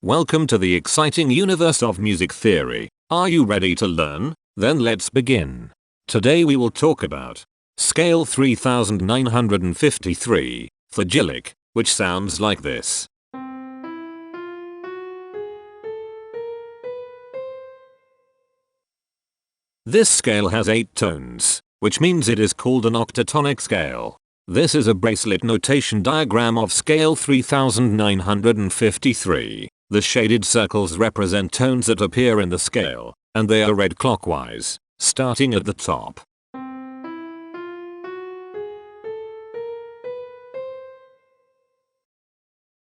Welcome to the exciting universe of music theory. Are you ready to learn? Then let's begin. Today we will talk about scale 3953, Thagyllic, which sounds like this. This scale has 8 tones, which means it is called an octatonic scale. This is a bracelet notation diagram of scale 3953. The shaded circles represent tones that appear in the scale, and they are read clockwise, starting at the top.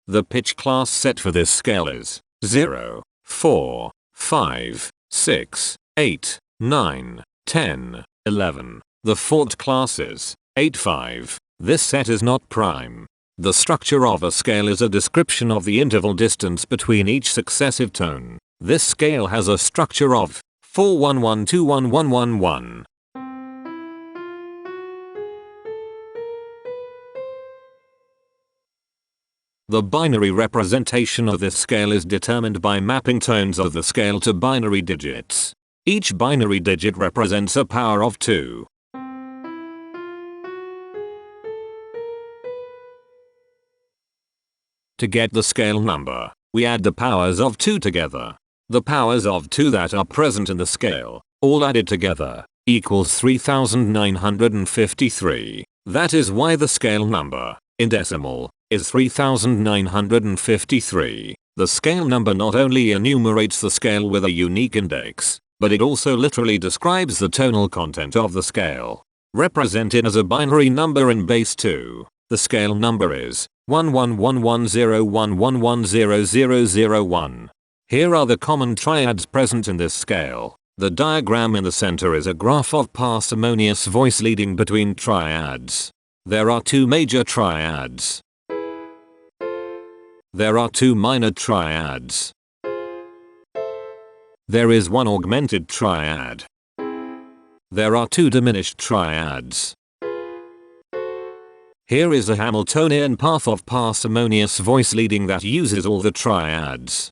The pitch class set for this scale is 0, 4, 5, 6, 8, 9, 10, 11. The fourth class is 8, 5. This set is not prime. The structure of a scale is a description of the interval distance between each successive tone. This scale has a structure of 411211111. The binary representation of this scale is determined by mapping tones of the scale to binary digits. Each binary digit represents a power of 2. To get the scale number, we add the powers of 2 together. The powers of 2 that are present in the scale, all added together, equals 3953. That is why the scale number, in decimal, is 3953. The scale number not only enumerates the scale with a unique index, but it also literally describes the tonal content of the scale. Represented as a binary number in base 2, the scale number is 111101110001. Here are the common triads present in this scale. The diagram in the center is a graph of parsimonious voice leading between triads. There are 2 major triads. There are 2 minor triads. There is 1 augmented triad. There are 2 diminished triads. Here is a Hamiltonian path of parsimonious voice leading that uses all the triads.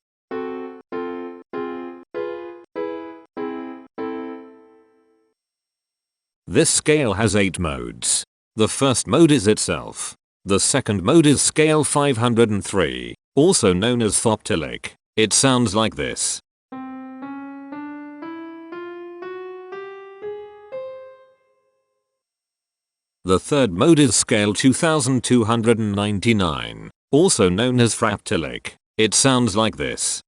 This scale has 8 modes. The first mode is itself. The second mode is scale 503, also known as Thagyllic. It sounds like this. The third mode is scale 2299, also known as Fractylic. It sounds like this.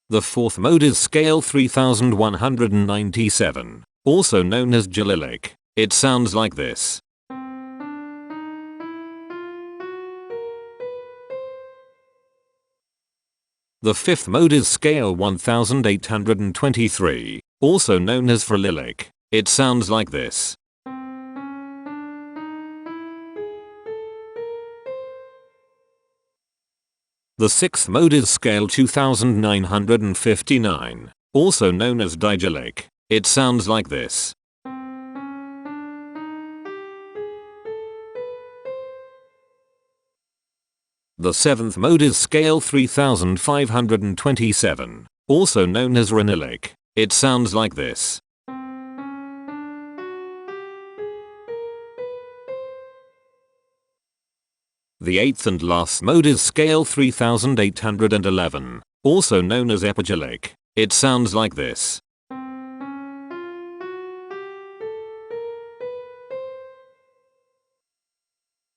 The fourth mode is scale 3197, also known as Thagyllic. It sounds like this. The fifth mode is scale 1823, also known as Thagyllic. It sounds like this. The sixth mode is scale 2959, also known as Thagyllic. It sounds like this. The seventh mode is scale 3527, also known as Renilic. It sounds like this. The eighth and last mode is scale 3811, also known as Epigyllic. It sounds like this.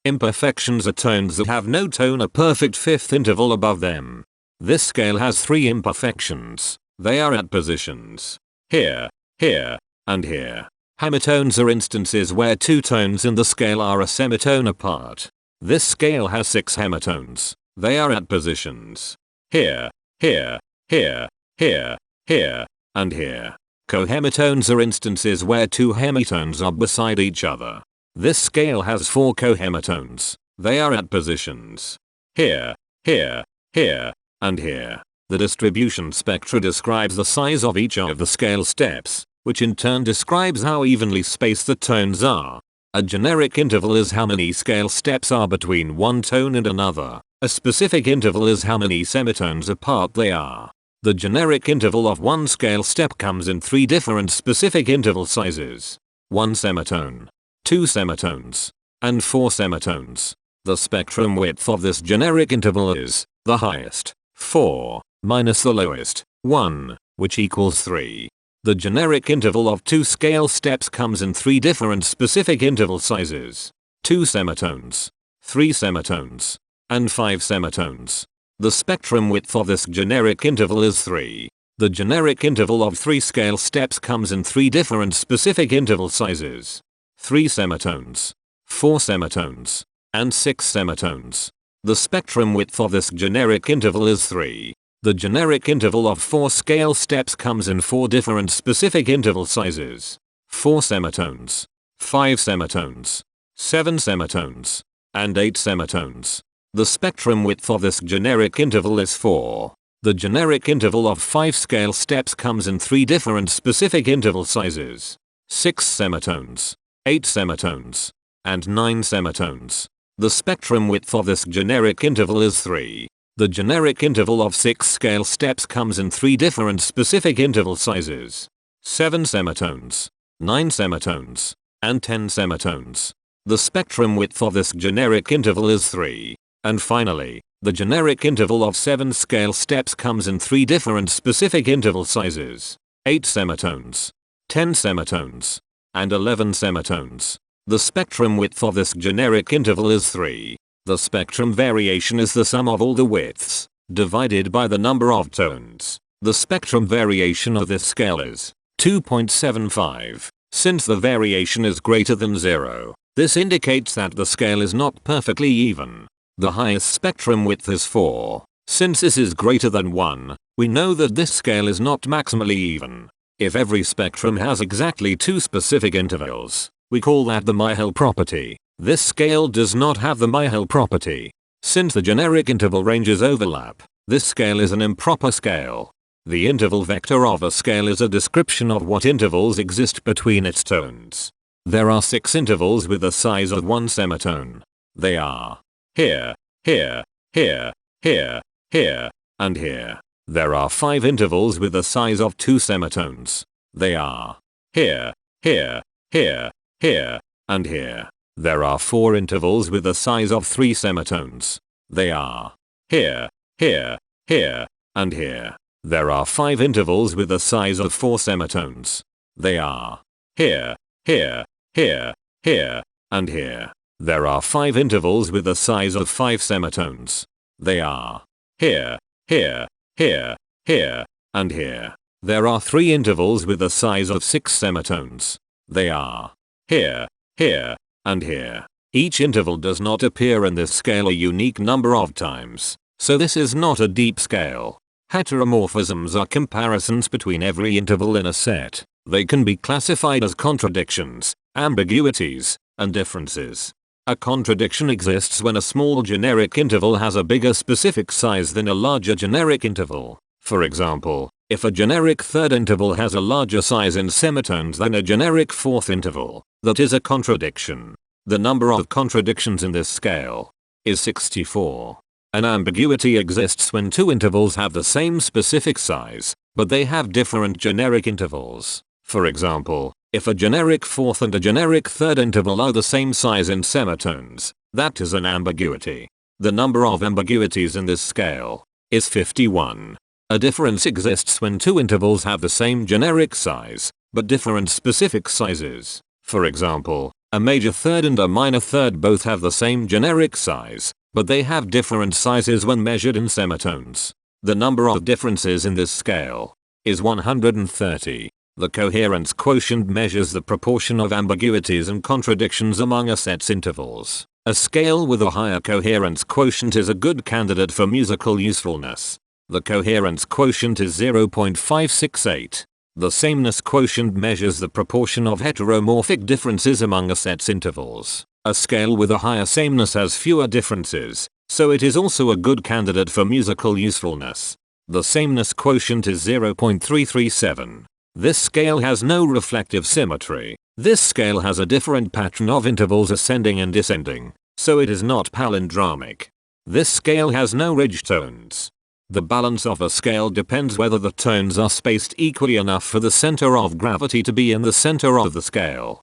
Imperfections are tones that have no tone, a perfect fifth interval above them. This scale has 3 imperfections. They are at positions here, here, and here. Hemitones are instances where 2 tones in the scale are a semitone apart. This scale has 6 hemitones. They are at positions here, here, here, here, here, and here. Cohemitones are instances where 2 hemitones are beside each other. This scale has 4 cohemitones. They are at positions here, here, here, and here. The distribution spectra describes the size of each of the scale steps, which in turn describes how evenly spaced the tones are. A generic interval is how many scale steps are between one tone and another. A specific interval is how many semitones apart they are. The generic interval of one scale step comes in 3 different specific interval sizes. 1 semitone, 2 semitones, and 4 semitones. The spectrum width of this generic interval is the highest, 4, minus the lowest, 1, which equals 3. The generic interval of 2 scale steps comes in 3 different specific interval sizes. 2 semitones, 3 semitones, and 5 semitones. The spectrum width of this generic interval is 3. The generic interval of 3 scale steps comes in 3 different specific interval sizes. 3 semitones, 4 semitones, and 6 semitones. The spectrum width of this generic interval is 3. The generic interval of 4 scale steps comes in 4 different specific interval sizes. 4 semitones, 5 semitones, 7 semitones, and 8 semitones. The spectrum width of this generic interval is 4. The generic interval of 5 scale steps comes in 3 different specific interval sizes. 6 semitones, 8 semitones, and 9 semitones. The spectrum width of this generic interval is 3. The generic interval of 6 scale steps comes in 3 different specific interval sizes. 7 semitones, 9 semitones, and 10 semitones. The spectrum width of this generic interval is 3. And finally, the generic interval of 7 scale steps comes in 3 different specific interval sizes. 8 semitones, 10 semitones, and 11 semitones. The spectrum width of this generic interval is 3. The spectrum variation is the sum of all the widths, divided by the number of tones. The spectrum variation of this scale is 2.75. Since the variation is greater than 0, this indicates that the scale is not perfectly even. The highest spectrum width is 4. Since this is greater than 1, we know that this scale is not maximally even. If every spectrum has exactly 2 specific intervals, we call that the Myhill property. This scale does not have the Myhill property. Since the generic interval ranges overlap, this scale is an improper scale. The interval vector of a scale is a description of what intervals exist between its tones. There are 6 intervals with the size of 1 semitone. They are here, here, here, here, here, and here. There are 5 intervals with the size of 2 semitones. They are here, here, here, here, and here. There are 4 intervals with the size of 3 semitones. They are here, here, here, and here. There are 5 intervals with the size of 4 semitones. They are here, here, here, here, and here. There are 5 intervals with the size of 5 semitones. They are here, here, here, here, and here. There are 3 intervals with the size of 6 semitones. They are here, here, and here. Each interval does not appear in this scale a unique number of times, so this is not a deep scale. Heteromorphisms are comparisons between every interval in a set. They can be classified as contradictions, ambiguities, and differences. A contradiction exists when a small generic interval has a bigger specific size than a larger generic interval. For example, if a generic third interval has a larger size in semitones than a generic fourth interval, that is a contradiction. The number of contradictions in this scale is 64. An ambiguity exists when 2 intervals have the same specific size, but they have different generic intervals. For example, if a generic fourth and a generic third interval are the same size in semitones, that is an ambiguity. The number of ambiguities in this scale is 51. A difference exists when 2 intervals have the same generic size, but different specific sizes. For example, a major third and a minor third both have the same generic size, but they have different sizes when measured in semitones. The number of differences in this scale is 130. The coherence quotient measures the proportion of ambiguities and contradictions among a set's intervals. A scale with a higher coherence quotient is a good candidate for musical usefulness. The coherence quotient is 0.568. The sameness quotient measures the proportion of heteromorphic differences among a set's intervals. A scale with a higher sameness has fewer differences, so it is also a good candidate for musical usefulness. The sameness quotient is 0.337. This scale has no reflective symmetry. This scale has a different pattern of intervals ascending and descending, so it is not palindromic. This scale has no ridge tones. The balance of a scale depends whether the tones are spaced equally enough for the center of gravity to be in the center of the scale.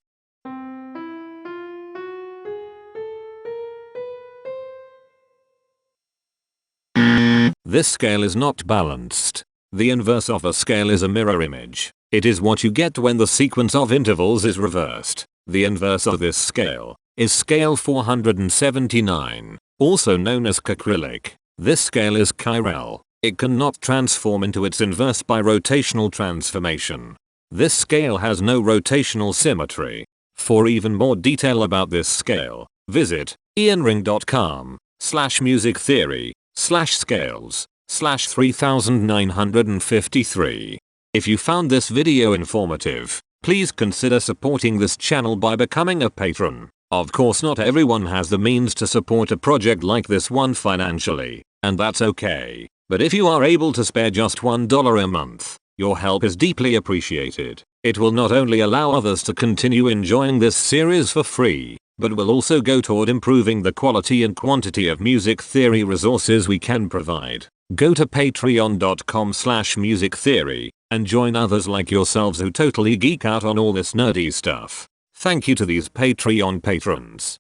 This scale is not balanced. The inverse of a scale is a mirror image. It is what you get when the sequence of intervals is reversed. The inverse of this scale is scale 479, also known as Thagyllic. This scale is chiral. It cannot transform into its inverse by rotational transformation. This scale has no rotational symmetry. For even more detail about this scale, visit ianring.com/musictheory/scales/3953. If you found this video informative, please consider supporting this channel by becoming a patron. Of course, not everyone has the means to support a project like this one financially, and that's okay. But if you are able to spare just $1 a month, your help is deeply appreciated. It will not only allow others to continue enjoying this series for free, but will also go toward improving the quality and quantity of music theory resources we can provide. Go to patreon.com/musictheory and join others like yourselves who totally geek out on all this nerdy stuff. Thank you to these Patreon patrons.